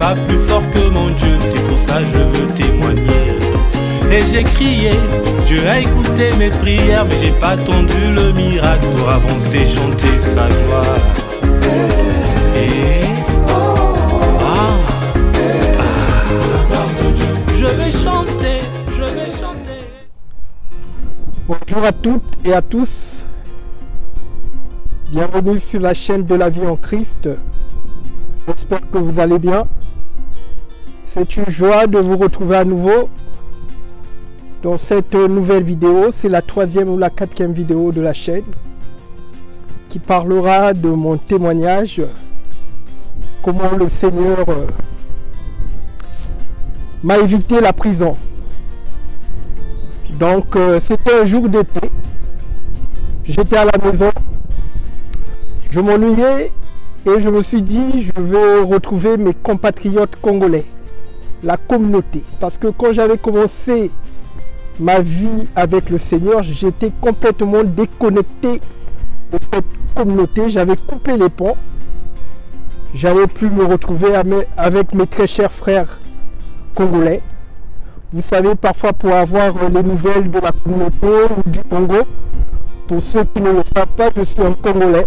sera plus fort que mon Dieu. C'est pour ça que je veux témoigner. Et j'ai crié, Dieu a écouté mes prières, mais j'ai pas attendu le miracle pour avancer, chanter sa gloire. Et la gloire de Dieu, je vais chanter, je vais chanter. Bonjour à toutes et à tous. Bienvenue sur la chaîne de la vie en Christ. J'espère que vous allez bien. C'est une joie de vous retrouver à nouveau dans cette nouvelle vidéo. C'est la 3e ou la 4e vidéo de la chaîne qui parlera de mon témoignage, comment le Seigneur m'a évité la prison. Donc c'était un jour d'été, j'étais à la maison, je m'ennuyais et je me suis dit je vais retrouver mes compatriotes congolais, la communauté, parce que quand j'avais commencé ma vie avec le Seigneur, j'étais complètement déconnecté de cette communauté, j'avais coupé les ponts, j'avais pu me retrouver avec mes très chers frères congolais. Vous savez, parfois pour avoir les nouvelles de la communauté ou du Congo, pour ceux qui ne le savent pas, je suis un Congolais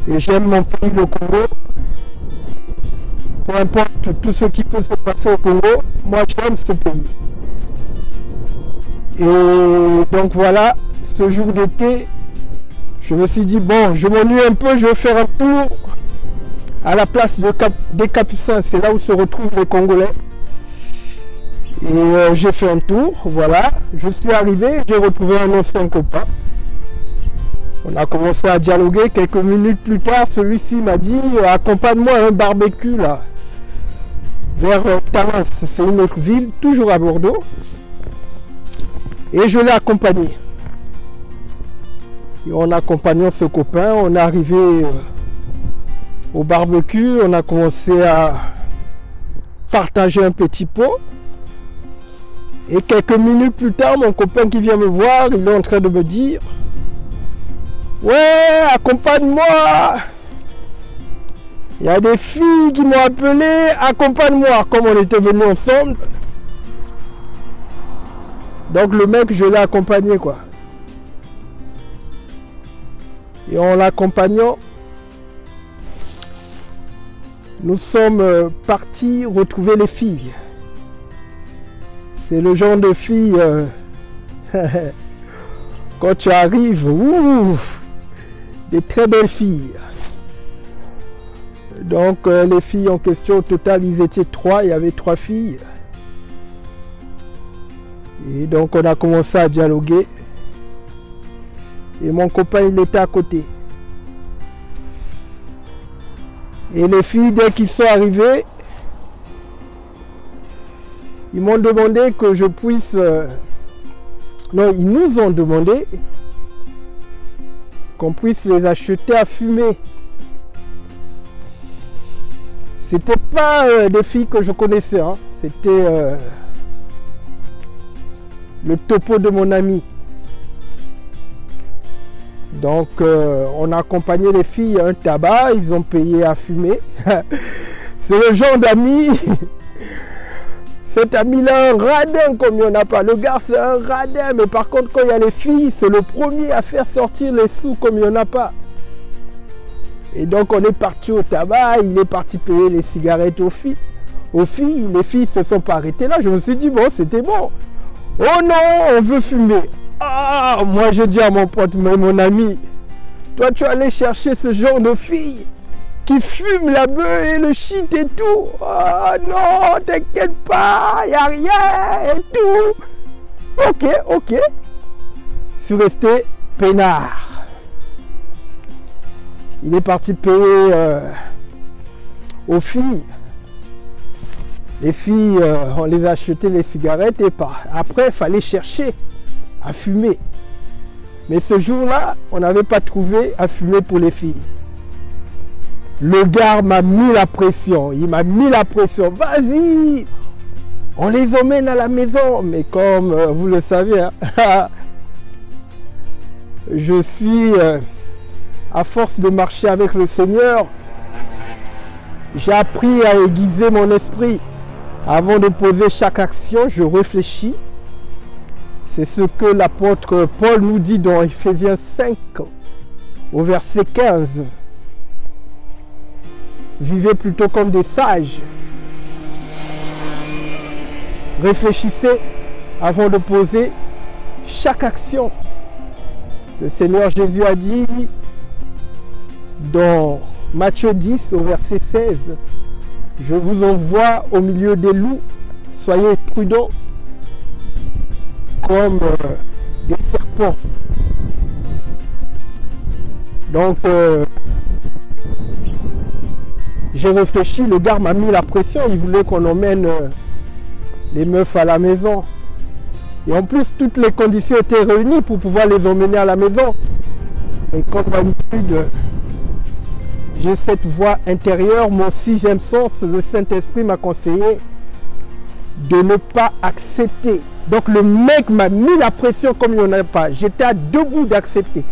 et j'aime mon pays, le Congo. Peu importe tout ce qui peut se passer au Congo, moi j'aime ce pays. Et donc voilà, ce jour d'été, je me suis dit, bon, je m'ennuie un peu, je vais faire un tour à la place des Capucins, c'est là où se retrouvent les Congolais. Et j'ai fait un tour, voilà, je suis arrivé, j'ai retrouvé un ancien copain. On a commencé à dialoguer, quelques minutes plus tard, celui-ci m'a dit, accompagne-moi à un barbecue là, vers Talence, c'est une autre ville, toujours à Bordeaux. Et je l'ai accompagné. Et en accompagnant ce copain, on est arrivé au barbecue, on a commencé à partager un petit pot. Et quelques minutes plus tard, mon copain qui vient me voir, il est en train de me dire « Ouais, accompagne-moi ! Il y a des filles qui m'ont appelé, accompagne-moi !» Comme on était venus ensemble. Donc le mec, je l'ai accompagné quoi. Et en l'accompagnant, nous sommes partis retrouver les filles. C'est le genre de filles, quand tu arrives, des très belles filles. Donc les filles en question, au total, ils étaient 3, il y avait 3 filles. Et donc on a commencé à dialoguer. Et mon copain, il était à côté. Et les filles, dès qu'ils sont arrivés, ils m'ont demandé que je puisse... Non, ils nous ont demandé qu'on puisse les acheter à fumer. C'était pas des filles que je connaissais, hein. C'était le topo de mon ami. Donc on a accompagné les filles à un tabac, ils ont payé à fumer. C'est le genre d'amis. Cet ami-là, un radin comme il n'y en a pas. Le gars, c'est un radin. Mais par contre, quand il y a les filles, c'est le premier à faire sortir les sous comme il n'y en a pas. Et donc, on est parti au tabac. Il est parti payer les cigarettes aux filles. Les filles ne se sont pas arrêtées là. Je me suis dit, bon, c'était bon. Oh non, on veut fumer. Ah, moi, je dis à mon pote, mais mon ami, toi, tu allais chercher ce genre de filles qui fument la beuh et le shit et tout. Oh non, t'inquiète pas, il n'y a rien et tout. Ok. Je suis resté peinard. Il est parti payer aux filles. Les filles, on les a acheté les cigarettes et après, il fallait chercher à fumer. Mais ce jour-là, on n'avait pas trouvé à fumer pour les filles. Le gars m'a mis la pression, il m'a mis la pression. Vas-y, on les emmène à la maison. Mais comme vous le savez, hein, je suis, à force de marcher avec le Seigneur, J'ai appris à aiguiser mon esprit. Avant de poser chaque action, je réfléchis. C'est ce que l'apôtre Paul nous dit dans Ephésiens 5, au verset 15. Vivez plutôt comme des sages. Réfléchissez avant de poser chaque action. Le Seigneur Jésus a dit dans Matthieu 10 au verset 16, je vous envoie au milieu des loups, soyez prudents comme des serpents. Donc j'ai réfléchi, le gars m'a mis la pression, il voulait qu'on emmène les meufs à la maison. Et en plus, toutes les conditions étaient réunies pour pouvoir les emmener à la maison. Et comme d'habitude, j'ai cette voix intérieure, mon sixième sens, le Saint-Esprit m'a conseillé de ne pas accepter. Donc le mec m'a mis la pression comme il n'y en avait pas. J'étais à deux bouts d'accepter.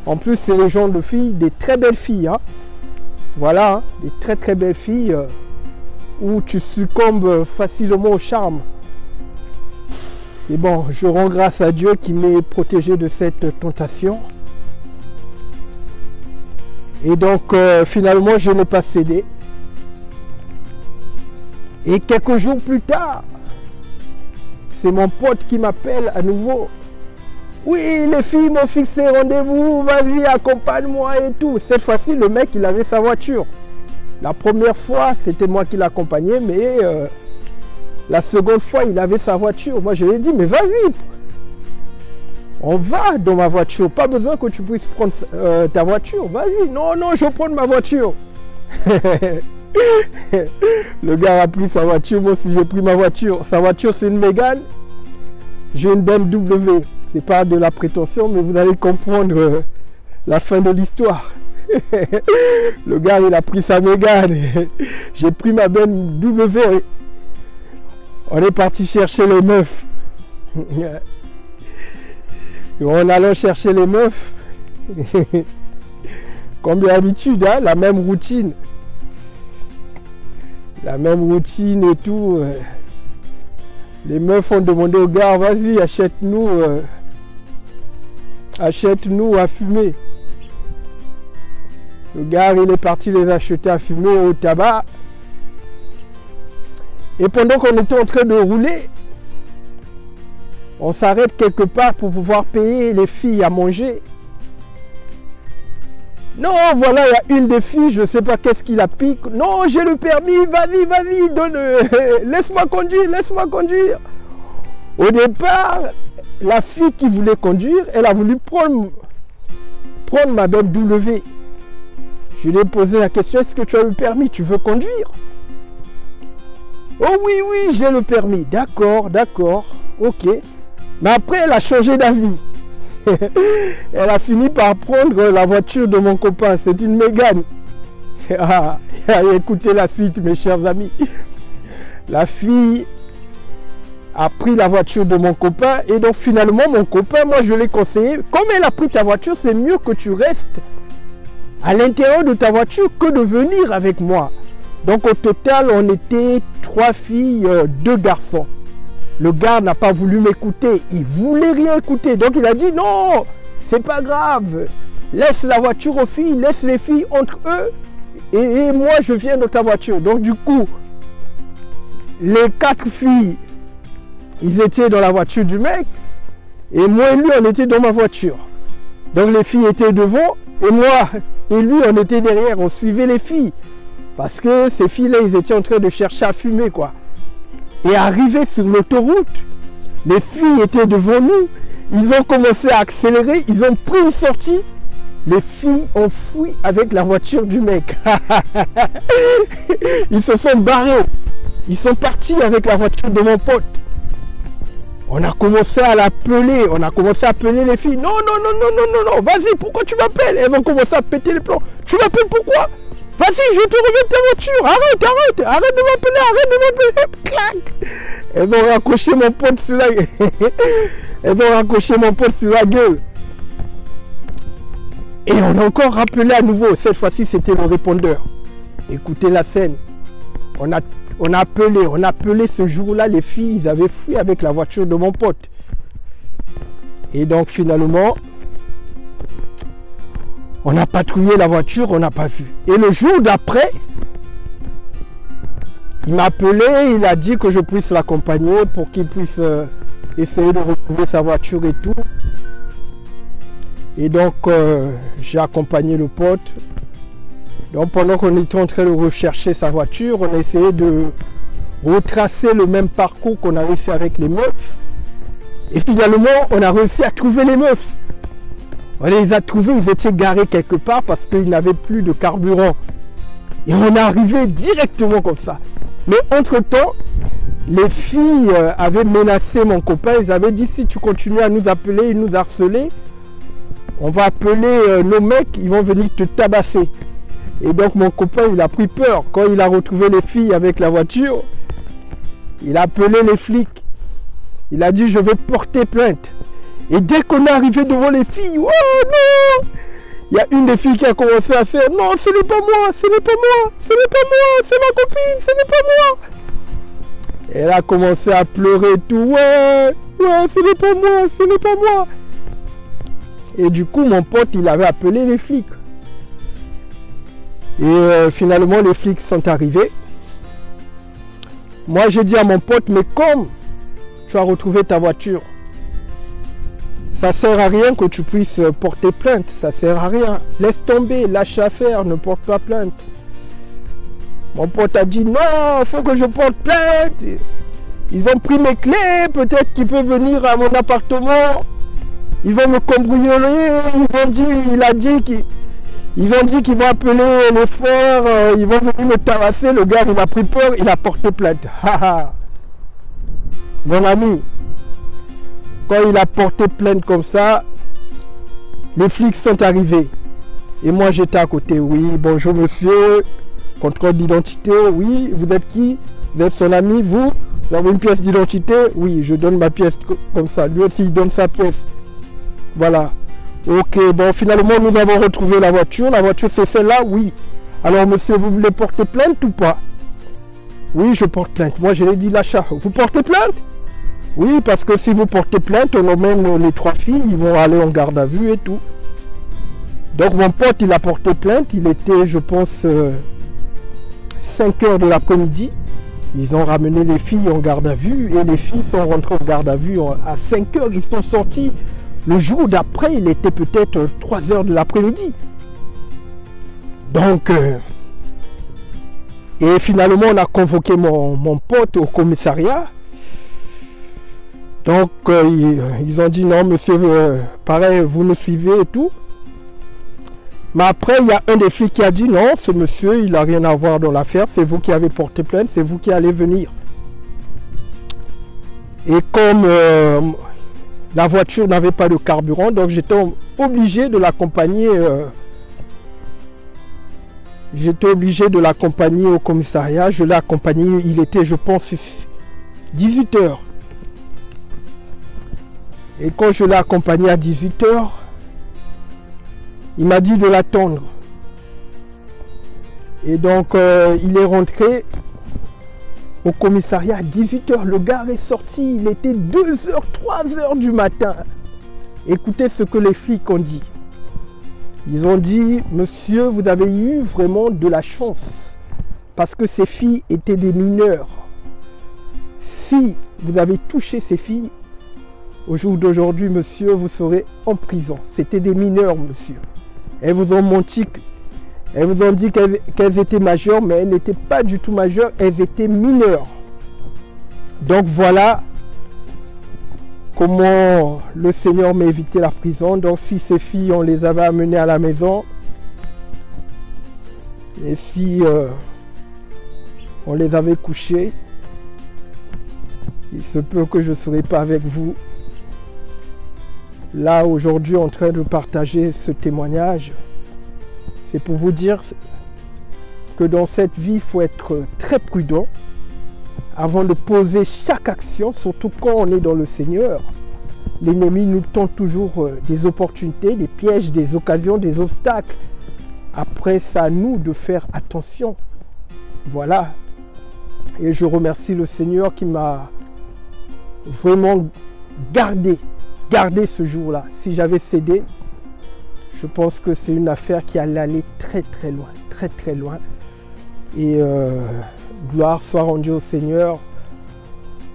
En plus, c'est le genre de filles, des très belles filles. Hein. Voilà, hein, des très très belles filles où tu succombes facilement au charme. Et bon, je rends grâce à Dieu qui m'est protégé de cette tentation. Et donc, finalement, je n'ai pas cédé. Et quelques jours plus tard, c'est mon pote qui m'appelle à nouveau. Oui, les filles m'ont fixé rendez-vous, vas-y, accompagne-moi et tout. Cette fois-ci, le mec, il avait sa voiture. La première fois, c'était moi qui l'accompagnais, mais la seconde fois, il avait sa voiture. Moi, je lui ai dit, mais vas-y, on va dans ma voiture. Pas besoin que tu puisses prendre ta voiture. Vas-y, non, non, je vais prendre ma voiture. Le gars a pris sa voiture, moi aussi j'ai pris ma voiture. Sa voiture, c'est une Mégane. J'ai une BMW. C'est pas de la prétention, mais vous allez comprendre la fin de l'histoire. Le gars, il a pris sa Mégane. J'ai pris ma BMW. On est parti chercher les meufs. Et en allant chercher les meufs, comme d'habitude, hein, la même routine. La même routine et tout. Les meufs ont demandé au gars, vas-y, achète-nous à fumer. Le gars, il est parti les acheter à fumer au tabac. Et pendant qu'on était en train de rouler, on s'arrête quelque part pour pouvoir payer les filles à manger. Non, voilà, il y a une des filles, je ne sais pas qu'est-ce qui la pique. Non, j'ai le permis, vas-y, vas-y, donne, laisse-moi conduire, laisse-moi conduire. Au départ, la fille qui voulait conduire, elle a voulu prendre ma BMW. Je lui ai posé la question, est-ce que tu as le permis, tu veux conduire? Oh oui, oui, j'ai le permis. D'accord, d'accord, ok. Mais après, elle a changé d'avis. Elle a fini par prendre la voiture de mon copain. C'est une Mégane. Écoutez la suite, mes chers amis. La fille a pris la voiture de mon copain. Et donc, finalement, mon copain, moi, je l'ai conseillé. Comme elle a pris ta voiture, c'est mieux que tu restes à l'intérieur de ta voiture que de venir avec moi. Donc, au total, on était 3 filles, 2 garçons. Le gars n'a pas voulu m'écouter, il voulait rien écouter. Donc il a dit non, c'est pas grave. Laisse la voiture aux filles, laisse les filles entre eux et moi je viens dans ta voiture. Donc du coup, les 4 filles, ils étaient dans la voiture du mec et moi et lui on était dans ma voiture. Donc les filles étaient devant et moi et lui on était derrière, on suivait les filles. Parce que ces filles-là, ils étaient en train de chercher à fumer quoi. Et arrivé sur l'autoroute, les filles étaient devant nous, ils ont commencé à accélérer, ils ont pris une sortie, les filles ont fui avec la voiture du mec. Ils se sont barrés, ils sont partis avec la voiture de mon pote. On a commencé à l'appeler, on a commencé à appeler les filles. Non, non, non, non, non, non, non, vas-y, pourquoi tu m'appelles? Elles ont commencé à péter les plombs. Tu m'appelles pourquoi? Vas-y, je te remets ta voiture. Arrête, arrête, arrête de m'appeler, arrête de m'appeler. Clac. Elles ont raccroché mon pote sur la gueule. Elles ont raccroché mon pote sur la gueule. Et on a encore rappelé à nouveau. Cette fois-ci, c'était le répondeur. Écoutez la scène. On a appelé ce jour-là, les filles, ils avaient fui avec la voiture de mon pote. Et donc finalement, on a patrouillé la voiture, on n'a pas vu. Et le jour d'après, il m'a appelé, il a dit que je puisse l'accompagner pour qu'il puisse essayer de retrouver sa voiture et tout. Et donc, j'ai accompagné le pote. Donc, pendant qu'on était en train de rechercher sa voiture, on a essayé de retracer le même parcours qu'on avait fait avec les meufs. Et finalement, on a réussi à trouver les meufs. On les a trouvés, ils étaient garés quelque part parce qu'ils n'avaient plus de carburant. Et on est arrivé directement comme ça. Mais entre-temps, les filles avaient menacé mon copain. Ils avaient dit, si tu continues à nous appeler et nous harceler, on va appeler nos mecs, ils vont venir te tabasser. Et donc mon copain, il a pris peur. Quand il a retrouvé les filles avec la voiture, il a appelé les flics. Il a dit, je vais porter plainte. Et dès qu'on est arrivé devant les filles, oh non! Il y a une des filles qui a commencé à faire, non, ce n'est pas moi, ce n'est pas moi, ce n'est pas moi, c'est ma copine, ce n'est pas moi. Et elle a commencé à pleurer et tout, ouais, ce n'est pas moi, ce n'est pas moi. Et du coup, mon pote, il avait appelé les flics. Et finalement, les flics sont arrivés. Moi, j'ai dit à mon pote, mais comme tu as retrouvé ta voiture, ça ne sert à rien que tu puisses porter plainte. Ça ne sert à rien. Laisse tomber, lâche l'affaire, ne porte pas plainte. Mon pote a dit, non, il faut que je porte plainte. Ils ont pris mes clés, peut-être qu'ils peuvent venir à mon appartement. Ils vont me cambrioler. Ils ont dit qu'ils vont appeler les frères. Ils vont venir me tabasser. Le gars, il a pris peur, il a porté plainte. Mon ami, quand il a porté plainte comme ça, les flics sont arrivés. Et moi, j'étais à côté. Oui, bonjour monsieur, contrôle d'identité. Oui, vous êtes qui? Vous êtes son ami, vous avez une pièce d'identité? Oui, je donne ma pièce comme ça. Lui aussi, il donne sa pièce. Voilà. Ok, bon, finalement, nous avons retrouvé la voiture. La voiture, c'est celle-là? Oui. Alors, monsieur, vous voulez porter plainte ou pas? Oui, je porte plainte. Moi, je l'ai dit l'achat. Vous portez plainte? Oui, parce que si vous portez plainte, on emmène les 3 filles, ils vont aller en garde à vue et tout. Donc mon pote, il a porté plainte, il était, je pense, 5 heures de l'après-midi. Ils ont ramené les filles en garde à vue et les filles sont rentrées en garde à vue à 5 heures. Ils sont sortis. Le jour d'après, il était peut-être 3 heures de l'après-midi. Donc, et finalement, on a convoqué mon pote au commissariat. Donc, ils ont dit non, monsieur, pareil, vous nous suivez et tout. Mais après, il y a un des flics qui a dit non, ce monsieur, il n'a rien à voir dans l'affaire. C'est vous qui avez porté plainte, c'est vous qui allez venir. Et comme la voiture n'avait pas de carburant, donc j'étais obligé de l'accompagner. J'étais obligé de l'accompagner au commissariat. Je l'ai accompagné, il était, je pense, 18 heures. Et quand je l'ai accompagné à 18 heures, il m'a dit de l'attendre. Et donc, il est rentré au commissariat à 18 heures. Le gars est sorti, il était 2 heures, 3 heures du matin. Écoutez ce que les flics ont dit. Ils ont dit, monsieur, vous avez eu vraiment de la chance. Parce que ces filles étaient des mineurs. Si vous avez touché ces filles, au jour d'aujourd'hui, monsieur, vous serez en prison. C'était des mineurs, monsieur. Elles vous ont menti. Elles vous ont dit qu'elles étaient majeures, mais elles n'étaient pas du tout majeures. Elles étaient mineures. Donc voilà comment le Seigneur m'a évité la prison. Donc si ces filles, on les avait amenées à la maison, et si on les avait couchées, il se peut que je ne serai pas avec vous là aujourd'hui en train de partager ce témoignage. C'est pour vous dire que dans cette vie, il faut être très prudent avant de poser chaque action, surtout quand on est dans le Seigneur. L'ennemi nous tend toujours des opportunités, des pièges, des occasions, des obstacles. Après, c'est à nous de faire attention. Voilà. Et je remercie le Seigneur qui m'a vraiment gardé ce jour-là. Si j'avais cédé, je pense que c'est une affaire qui allait aller très très loin, très très loin. Et gloire soit rendue au Seigneur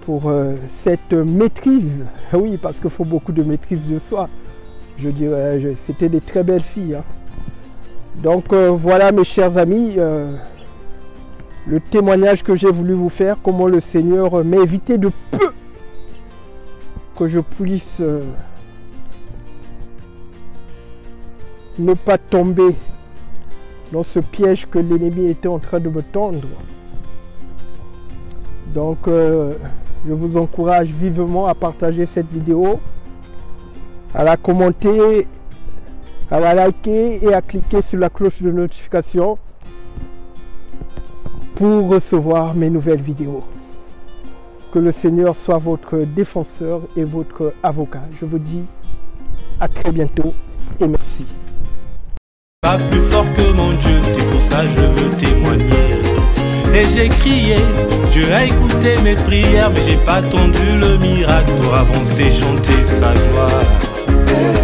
pour cette maîtrise. Oui, parce qu'il faut beaucoup de maîtrise de soi. Je dirais, c'était des très belles filles. Hein. Donc voilà mes chers amis, le témoignage que j'ai voulu vous faire, comment le Seigneur m'a évité de peu que je puisse ne pas tomber dans ce piège que l'ennemi était en train de me tendre. Donc je vous encourage vivement à partager cette vidéo, à la commenter, à la liker et à cliquer sur la cloche de notification pour recevoir mes nouvelles vidéos. Que le Seigneur soit votre défenseur et votre avocat. Je vous dis à très bientôt et merci. Pas plus fort que mon Dieu, c'est pour ça que je veux témoigner. Et j'ai crié, Dieu a écouté mes prières, mais j'ai pas attendu le miracle pour avancer, chanter sa gloire.